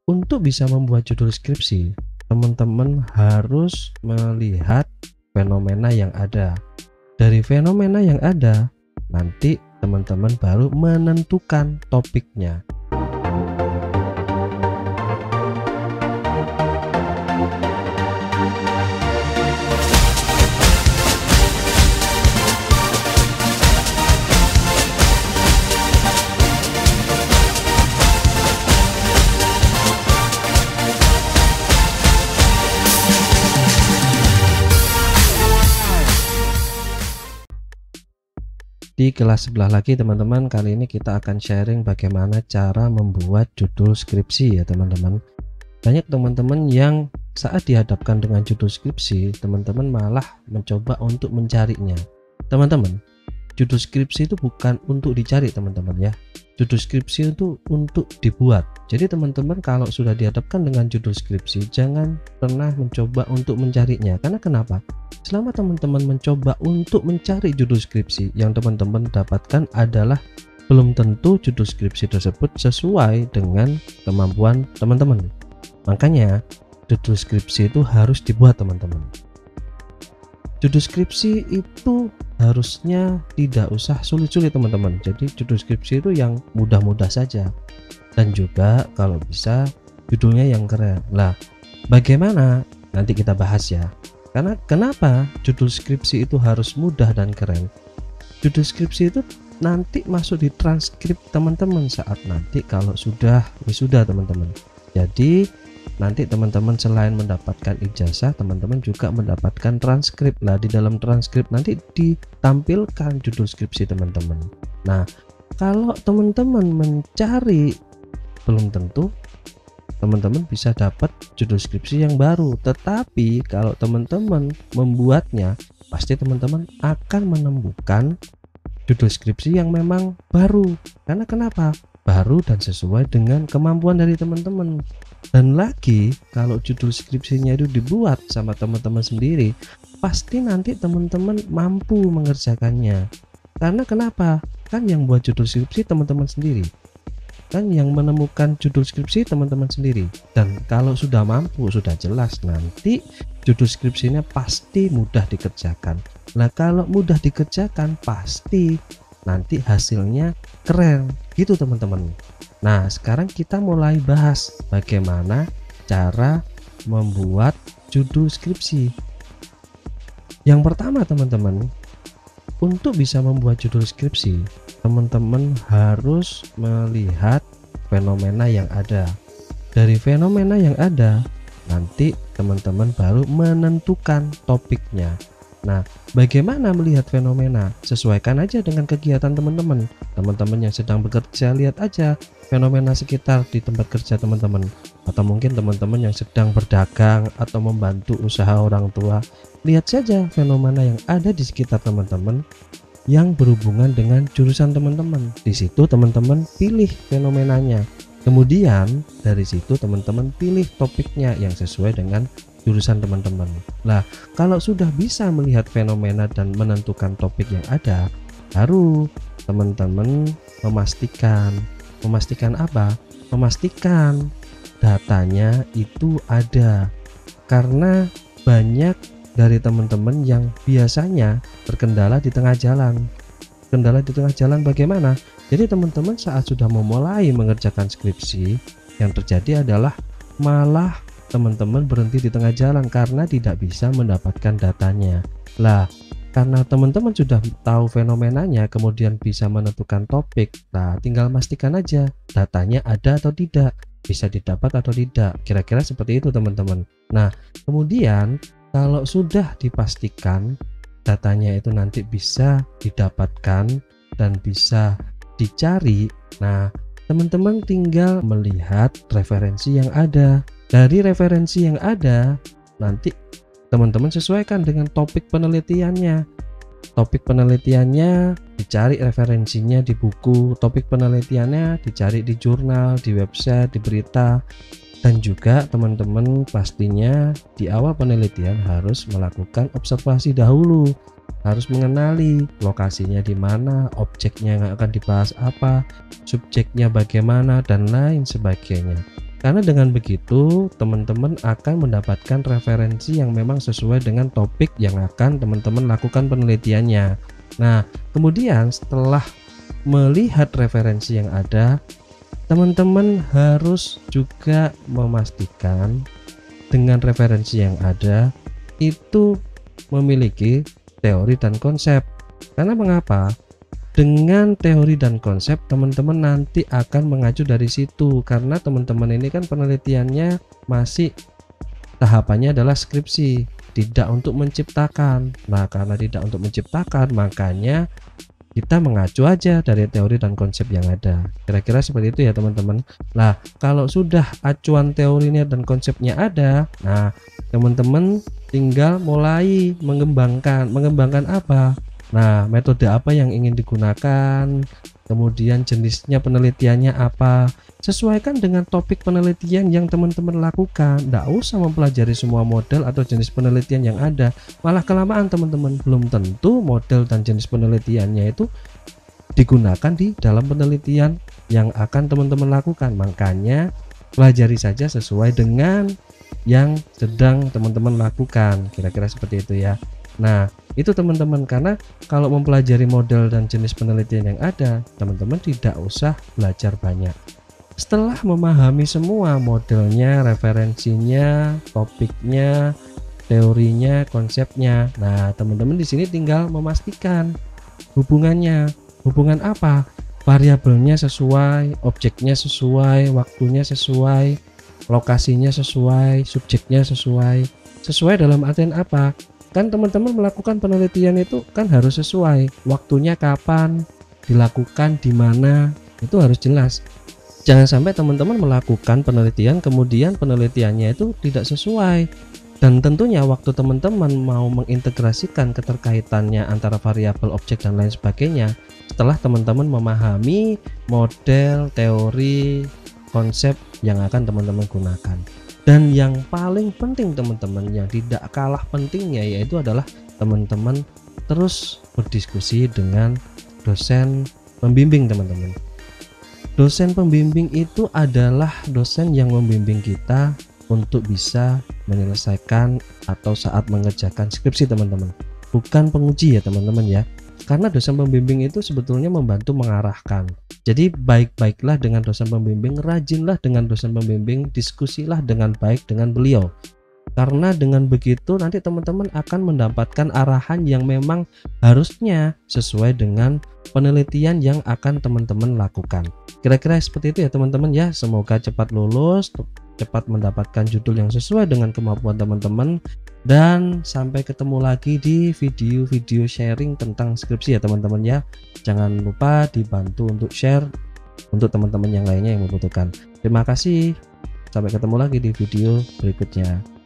Untuk bisa membuat judul skripsi, teman-teman harus melihat fenomena yang ada. Dari fenomena yang ada, nanti teman-teman baru menentukan topiknya. Di kelas sebelah lagi teman-teman, kali ini kita akan sharing bagaimana cara membuat judul skripsi ya teman-teman. Banyak teman-teman yang saat dihadapkan dengan judul skripsi, teman-teman malah mencoba untuk mencarinya. Teman-teman, judul skripsi itu bukan untuk dicari teman-teman ya. Judul skripsi itu untuk dibuat. Jadi teman-teman kalau sudah dihadapkan dengan judul skripsi, jangan pernah mencoba untuk mencarinya. Karena kenapa? Selama teman-teman mencoba untuk mencari judul skripsi, yang teman-teman dapatkan adalah belum tentu judul skripsi tersebut sesuai dengan kemampuan teman-teman. Makanya judul skripsi itu harus dibuat teman-teman. Judul skripsi itu harusnya tidak usah sulit-sulit teman-teman. Jadi judul skripsi itu yang mudah-mudah saja, dan juga kalau bisa judulnya yang keren. Lah, bagaimana? Nanti kita bahas ya. Karena kenapa judul skripsi itu harus mudah dan keren? Judul skripsi itu nanti masuk di transkrip teman-teman saat nanti kalau sudah wisuda teman-teman. Jadi nanti teman-teman selain mendapatkan ijazah, teman-teman juga mendapatkan transkrip. Lah, di dalam transkrip nanti ditampilkan judul skripsi teman-teman. Nah, kalau teman-teman mencari, belum tentu teman-teman bisa dapat judul skripsi yang baru. Tetapi kalau teman-teman membuatnya, pasti teman-teman akan menemukan judul skripsi yang memang baru. Karena kenapa? Baru dan sesuai dengan kemampuan dari teman-teman. Dan lagi kalau judul skripsinya itu dibuat sama teman-teman sendiri, pasti nanti teman-teman mampu mengerjakannya. Karena kenapa? Kan yang buat judul skripsi teman-teman sendiri, kan yang menemukan judul skripsi teman-teman sendiri. Dan kalau sudah mampu, sudah jelas nanti judul skripsinya pasti mudah dikerjakan. Nah, kalau mudah dikerjakan pasti nanti hasilnya keren gitu teman-teman. Nah, sekarang kita mulai bahas bagaimana cara membuat judul skripsi. Yang pertama teman-teman, untuk bisa membuat judul skripsi, teman-teman harus melihat fenomena yang ada. Dari fenomena yang ada, nanti teman-teman baru menentukan topiknya. Nah, bagaimana melihat fenomena? Sesuaikan aja dengan kegiatan teman-teman. Teman-teman yang sedang bekerja, lihat aja fenomena sekitar di tempat kerja teman-teman. Atau mungkin teman-teman yang sedang berdagang atau membantu usaha orang tua, lihat saja fenomena yang ada di sekitar teman-teman yang berhubungan dengan jurusan teman-teman. Di situ teman-teman pilih fenomenanya. Kemudian dari situ teman-teman pilih topiknya yang sesuai dengan jurusan teman-teman. Nah, kalau sudah bisa melihat fenomena dan menentukan topik yang ada, baru teman-teman memastikan apa? Memastikan datanya itu ada. Karena banyak dari teman-teman yang biasanya terkendala di tengah jalan. Kendala di tengah jalan bagaimana? Jadi teman-teman saat sudah memulai mengerjakan skripsi, yang terjadi adalah malah teman-teman berhenti di tengah jalan karena tidak bisa mendapatkan datanya. Lah, karena teman-teman sudah tahu fenomenanya, kemudian bisa menentukan topik. Nah, tinggal pastikan aja datanya ada atau tidak, bisa didapat atau tidak. Kira-kira seperti itu teman-teman. Nah, kemudian kalau sudah dipastikan datanya itu nanti bisa didapatkan dan bisa dicari, nah teman-teman tinggal melihat referensi yang ada. Dari referensi yang ada, nanti teman-teman sesuaikan dengan topik penelitiannya. Topik penelitiannya dicari referensinya di buku, topik penelitiannya dicari di jurnal, di website, di berita. Dan juga teman-teman pastinya di awal penelitian harus melakukan observasi dahulu, harus mengenali lokasinya di mana, objeknya yang akan dibahas apa, subjeknya bagaimana, dan lain sebagainya. Karena dengan begitu teman-teman akan mendapatkan referensi yang memang sesuai dengan topik yang akan teman-teman lakukan penelitiannya. Nah, kemudian setelah melihat referensi yang ada, teman-teman harus juga memastikan dengan referensi yang ada itu memiliki teori dan konsep. Karena mengapa? Dengan teori dan konsep teman-teman nanti akan mengacu dari situ, karena teman-teman ini kan penelitiannya masih tahapannya adalah skripsi, tidak untuk menciptakan. Nah, karena tidak untuk menciptakan, makanya kita mengacu aja dari teori dan konsep yang ada. Kira-kira seperti itu ya teman-teman. Nah, kalau sudah acuan teorinya dan konsepnya ada, nah teman-teman tinggal mulai mengembangkan apa? Nah, metode apa yang ingin digunakan, kemudian jenisnya penelitiannya apa, sesuaikan dengan topik penelitian yang teman-teman lakukan. Tidak usah mempelajari semua model atau jenis penelitian yang ada, malah kelamaan teman-teman. Belum tentu model dan jenis penelitiannya itu digunakan di dalam penelitian yang akan teman-teman lakukan. Makanya pelajari saja sesuai dengan yang sedang teman-teman lakukan, kira-kira seperti itu ya. Nah, itu teman-teman, karena kalau mempelajari model dan jenis penelitian yang ada, teman-teman tidak usah belajar banyak. Setelah memahami semua modelnya, referensinya, topiknya, teorinya, konsepnya, nah teman-teman di sini tinggal memastikan hubungannya. Hubungan apa? Variabelnya sesuai, objeknya sesuai, waktunya sesuai, lokasinya sesuai, subjeknya sesuai. Sesuai dalam artian apa? Kan teman-teman melakukan penelitian itu kan harus sesuai, waktunya kapan, dilakukan di mana, itu harus jelas. Jangan sampai teman-teman melakukan penelitian kemudian penelitiannya itu tidak sesuai. Dan tentunya waktu teman-teman mau mengintegrasikan keterkaitannya antara variabel, objek dan lain sebagainya, setelah teman-teman memahami model, teori, konsep yang akan teman-teman gunakan. Dan yang paling penting teman-teman, yang tidak kalah pentingnya, yaitu adalah teman-teman terus berdiskusi dengan dosen pembimbing teman-teman. Dosen pembimbing itu adalah dosen yang membimbing kita untuk bisa menyelesaikan atau saat mengerjakan skripsi teman-teman, bukan penguji ya teman-teman ya. Karena dosen pembimbing itu sebetulnya membantu mengarahkan. Jadi baik-baiklah dengan dosen pembimbing, rajinlah dengan dosen pembimbing, diskusilah dengan baik dengan beliau. Karena dengan begitu nanti teman-teman akan mendapatkan arahan yang memang harusnya sesuai dengan penelitian yang akan teman-teman lakukan. Kira-kira seperti itu ya teman-teman ya. Semoga cepat lulus, cepat mendapatkan judul yang sesuai dengan kemampuan teman-teman, dan sampai ketemu lagi di video-video sharing tentang skripsi ya teman-teman ya. Jangan lupa dibantu untuk share untuk teman-teman yang lainnya yang membutuhkan. Terima kasih, sampai ketemu lagi di video berikutnya.